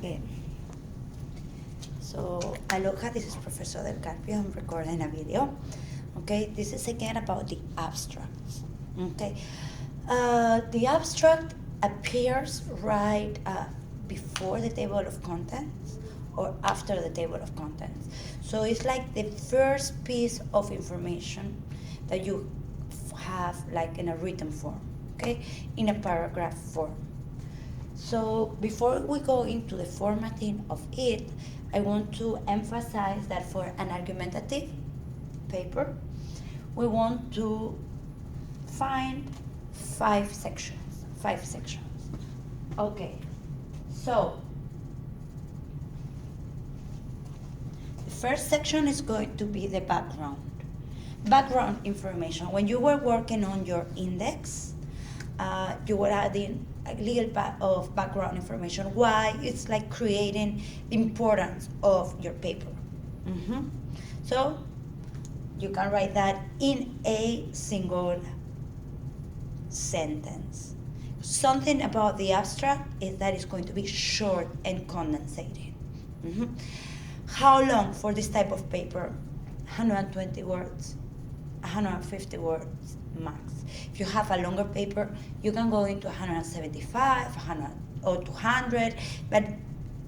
again. So, aloha, this is Professor Del Carpio. I'm recording a video. Okay, this is again about the abstracts. Okay, the abstract appears right before the table of contents or after the table of contents. So it's like the first piece of information that you have like in a written form, okay, in a paragraph form. So before we go into the formatting of it, I want to emphasize that for an argumentative paper, we want to find five sections. Okay, so the first section is going to be the background information. When you were working on your index, you were adding a little bit of background information, why it's like creating the importance of your paper. So you can write that in a single sentence. Something about the abstract is that it's going to be short and condensated. How long for this type of paper? 120 words, 150 words max. If you have a longer paper, you can go into 175, 100 or 200, but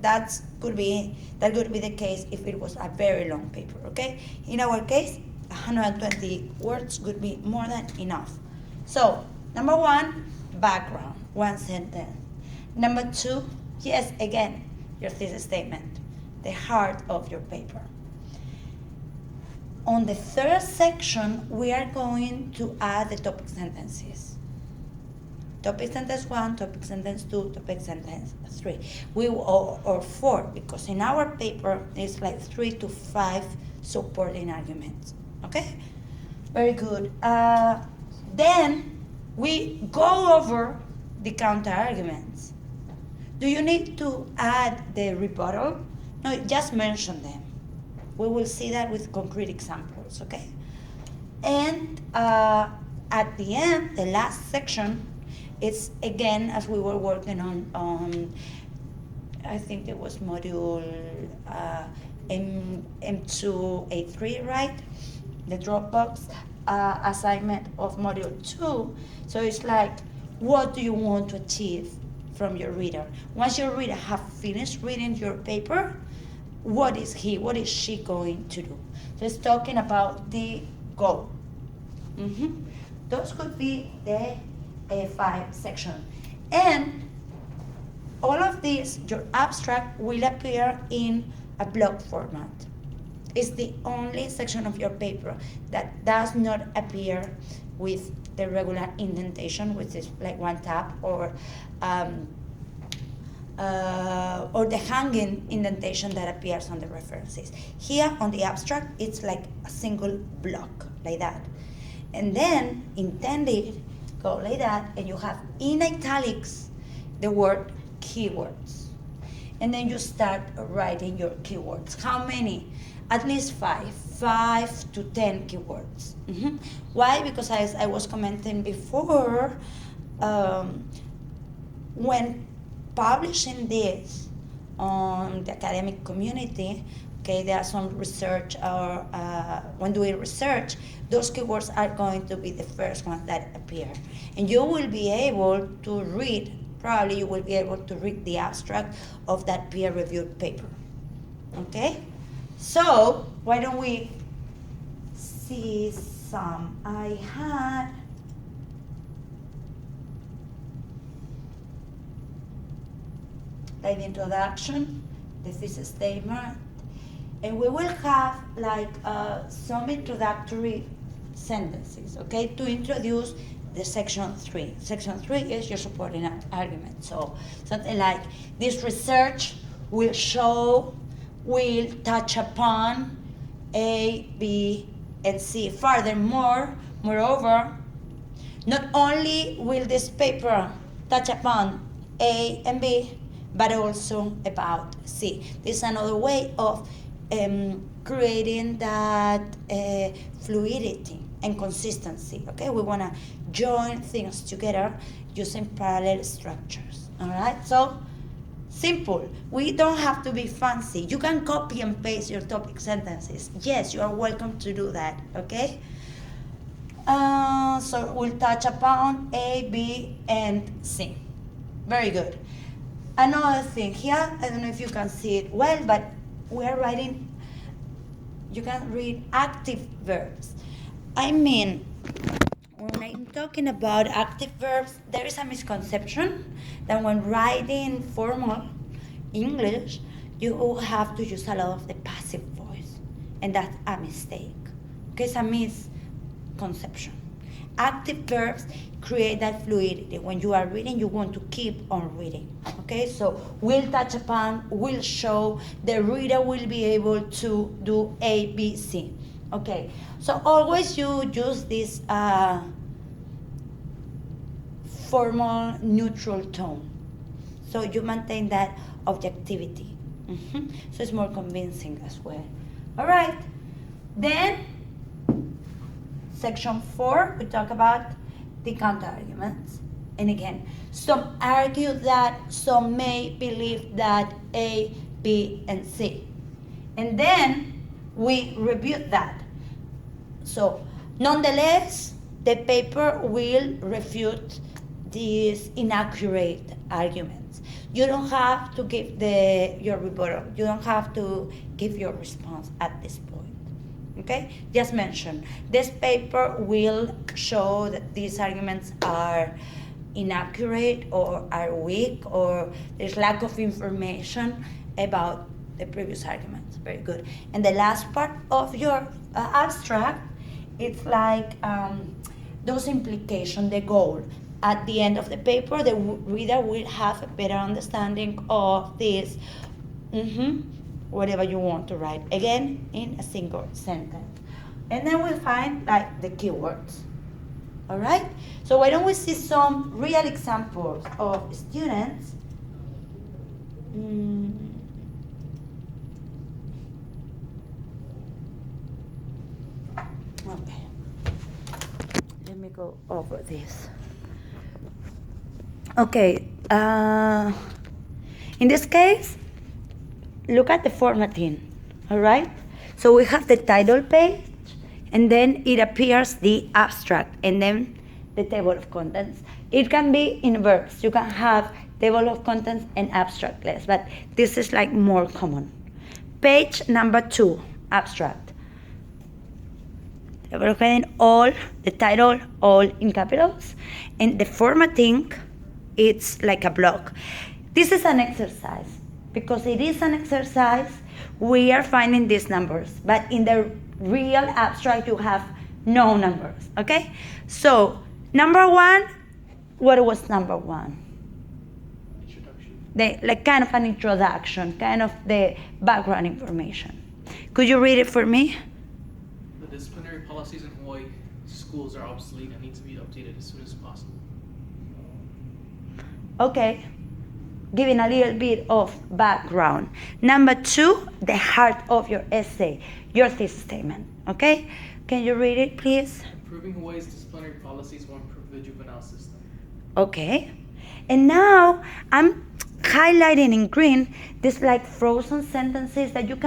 that could be the case if it was a very long paper, okay? In our case, 120 words would be more than enough. So, number one, background, one sentence. Number two, yes, again, your thesis statement, the heart of your paper. On the third section, we are going to add the topic sentences. Topic sentence 1, topic sentence 2, topic sentence 3. Or 4, because in our paper, it's like 3 to 5 supporting arguments. Okay? Very good. Then we go over the counter arguments. Do you need to add the rebuttal? No, just mention them. We will see that with concrete examples, okay? And at the end, the last section, it's again, as we were working on I think it was module M2A3, right? The Dropbox assignment of module 2. So it's like, what do you want to achieve from your reader? Once your reader have finished reading your paper, what is she going to do? So it's talking about the goal. Those could be the 5 sections. And all of these, your abstract will appear in a block format. It's the only section of your paper that does not appear with the regular indentation, which is like one tab, or the hanging indentation that appears on the references. Here on the abstract, it's like a single block, like that. And then intended, go like that, and you have in italics the word keywords. And then you start writing your keywords. How many? At least 5 to 10 keywords. Why? Because as I was commenting before, when publishing this on the academic community, okay, there are some research, or when doing research, those keywords are going to be the first ones that appear. And you will be able to read, probably you will be able to read the abstract of that peer-reviewed paper, okay? So, why don't we see some? I had like the introduction, the thesis statement, and we will have like some introductory sentences, okay, to introduce the section 3. Section 3 is your supporting argument. So something like, this research will touch upon A, B, and C. Furthermore, moreover, not only will this paper touch upon A and B, but also about C. This is another way of creating that fluidity and consistency, okay? We wanna join things together using parallel structures, all right? So Simple. We don't have to be fancy. You can copy and paste your topic sentences. Yes, you are welcome to do that, okay? So we'll touch upon A, B, and C. Very good. Another thing here, I don't know if you can see it well, but we are writing, you can read active verbs. I mean, when I'm talking about active verbs, there is a misconception that when writing formal English, you have to use a lot of the passive voice. And that's a mistake. Okay, it's a misconception. Active verbs create that fluidity. When you are reading, you want to keep on reading. Okay, so will touch upon, will show, the reader will be able to do A, B, C. Okay, so always you use this formal neutral tone. So you maintain that objectivity. So it's more convincing as well. All right, then section 4, we talk about the counter-arguments. And again, some argue that, some may believe that A, B, and C. And then we review that. So, nonetheless, the paper will refute these inaccurate arguments. You don't have to give your rebuttal. You don't have to give your response at this point. Okay? Just mention. This paper will show that these arguments are inaccurate or are weak or there's lack of information about the previous arguments. Very good. And the last part of your abstract, it's like those implications, the goal. At the end of the paper, the reader will have a better understanding of this, whatever you want to write. Again, in a single sentence. And then we find like the keywords. All right? So why don't we see some real examples of students Okay. Let me go over this. Okay. In this case, look at the formatting. All right? So we have the title page, and then it appears the abstract, and then the table of contents. It can be in verbs. You can have table of contents and abstract list, but this is like more common. Page number 2, abstract. Table of contents, all, the title, all in capitals, and the formatting, it's like a block. This is an exercise. Because it is an exercise, we are finding these numbers, but in the real abstract, you have no numbers, okay? So, number 1, what was number 1? Introduction. Like kind of an introduction, kind of the background information. Could you read it for me? The disciplinary policies in Hawaii schools are obsolete and need to be updated as soon as possible. Okay. Giving a little bit of background. Number 2, the heart of your essay, your thesis statement, okay? Can you read it, please? Improving Hawaii's disciplinary policies will improve the juvenile system. Okay. And now I'm highlighting in green these like frozen sentences that you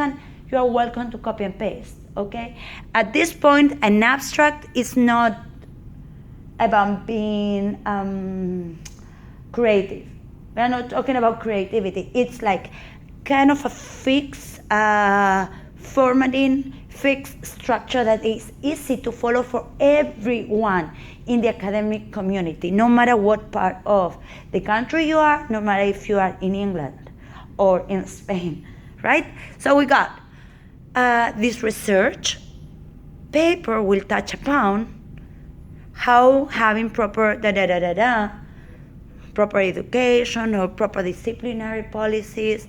are welcome to copy and paste, okay? At this point, an abstract is not about being creative. We're not talking about creativity. It's like kind of a fixed formatting, fixed structure that is easy to follow for everyone in the academic community, no matter what part of the country you are, no matter if you are in England or in Spain, right? So we got this research paper will touch upon how having proper proper education or proper disciplinary policies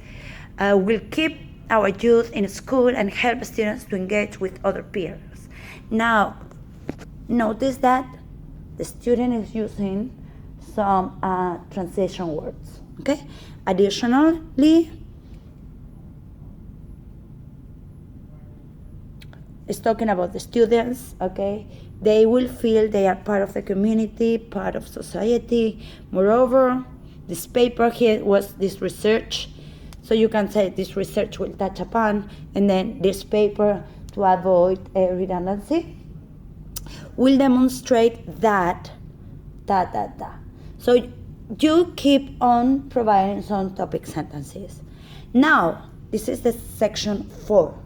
will keep our youth in school and help students to engage with other peers. Now, notice that the student is using some transition words, okay? Additionally, it's talking about the students, okay? They will feel they are part of the community, part of society. Moreover, This paper here was this research. So you can say this research will touch upon, and then this paper, to avoid redundancy, will demonstrate that. So you keep on providing some topic sentences. Now, this is the section 4.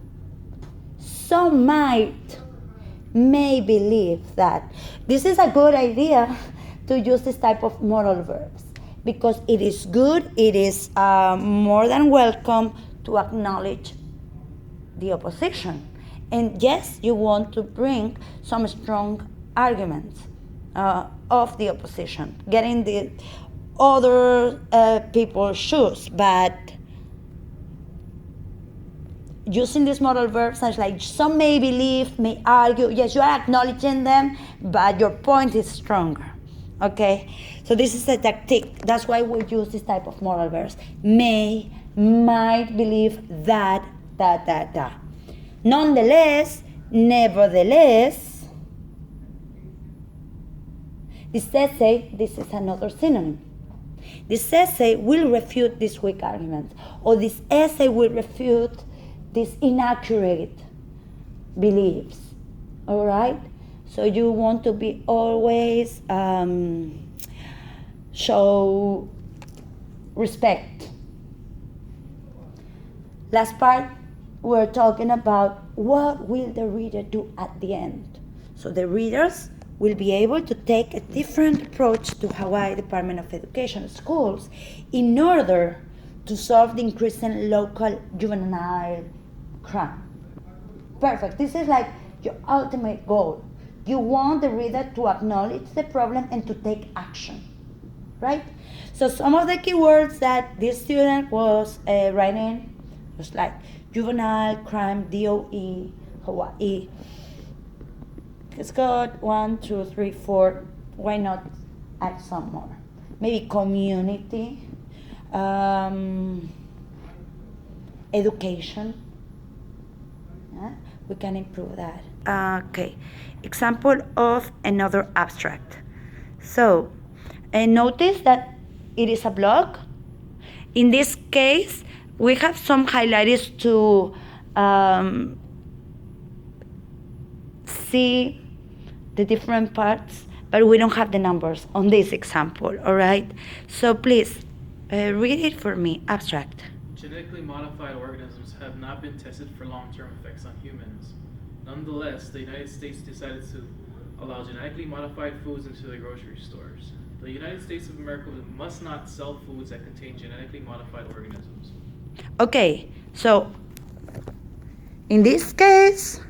Some may believe that this is a good idea to use this type of modal verbs because it is good, it is more than welcome to acknowledge the opposition. And yes, you want to bring some strong arguments of the opposition, getting the other people's shoes, but using these modal verbs as like some may believe, may argue, yes, you are acknowledging them, but your point is stronger. Okay, so this is a tactic. That's why we use this type of modal verbs. May, might, believe, that. Nonetheless, nevertheless, this essay, this is another synonym. This essay will refute these weak arguments, or this essay will refute these inaccurate beliefs. All right? So you want to be always show respect. Last part, we're talking about what will the reader do at the end. So the readers will be able to take a different approach to Hawaii Department of Education schools in order to solve the increasing local juvenile crime. Perfect. This is like your ultimate goal. You want the reader to acknowledge the problem and to take action, right? So some of the keywords that this student was writing was like juvenile crime, DOE, Hawaii. It's got 1, 2, 3, 4. Why not add some more? Maybe community, education. We can improve that. Okay, example of another abstract. So, notice that it is a block. In this case, we have some highlighters to see the different parts, but we don't have the numbers on this example, all right? So please, read it for me, abstract. Genetically modified organisms have not been tested for long-term effects on humans. Nonetheless, the United States decided to allow genetically modified foods into the grocery stores. The United States of America must not sell foods that contain genetically modified organisms. Okay, so in this case,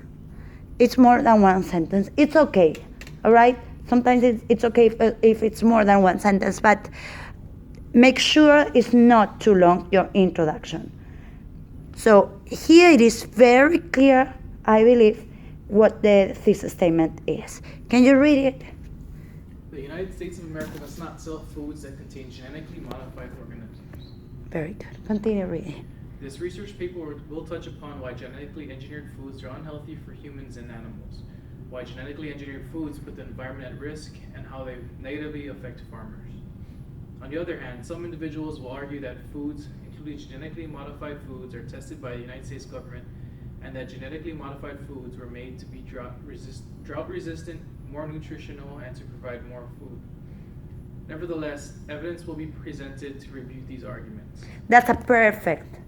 it's more than one sentence. It's okay, all right? Sometimes it's okay if it's more than one sentence, but make sure it's not too long, your introduction. So here it is very clear, I believe, what the thesis statement is. Can you read it? The United States of America must not sell foods that contain genetically modified organisms. Very good. Continue reading. This research paper will touch upon why genetically engineered foods are unhealthy for humans and animals, why genetically engineered foods put the environment at risk, and how they negatively affect farmers. On the other hand, some individuals will argue that foods, including genetically modified foods, are tested by the United States government, and that genetically modified foods were made to be drought-resistant, more nutritional, and to provide more food. Nevertheless, evidence will be presented to refute these arguments. That's a perfect.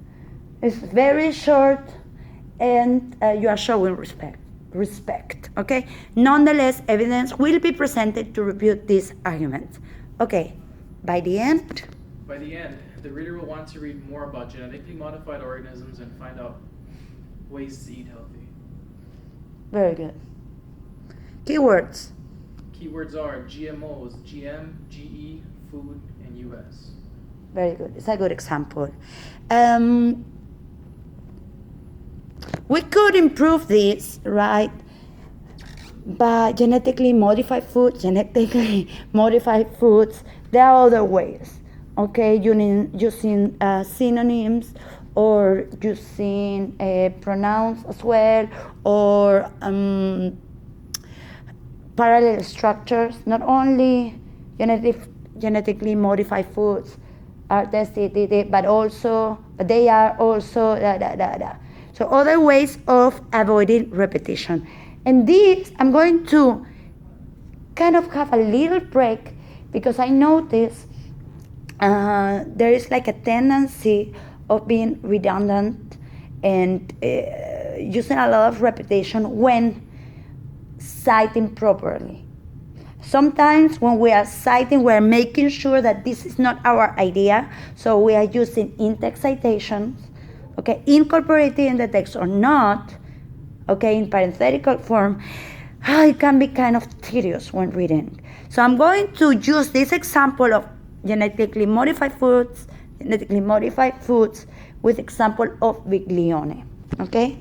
It's very short, and you are showing respect, okay? Nonetheless, evidence will be presented to refute these arguments. Okay, by the end? By the end, the reader will want to read more about genetically modified organisms and find out ways to eat healthy. Very good. Keywords. Keywords are GMOs, GM, GE, food, and US. Very good. It's a good example. We could improve this, right? By genetically modified food, genetically modified foods. There are other ways, okay? Using synonyms or using pronouns as well, or parallel structures. Not only genetically modified foods, are tested, but they are also So other ways of avoiding repetition. And this, I'm going to kind of have a little break because I notice there is like a tendency of being redundant and using a lot of repetition when citing properly. Sometimes when we are citing, we are making sure that this is not our idea, so we are using in-text citations, okay, incorporated in the text or not, okay, in parenthetical form. It can be kind of tedious when reading. So I'm going to use this example of genetically modified foods with example of Biglione, okay?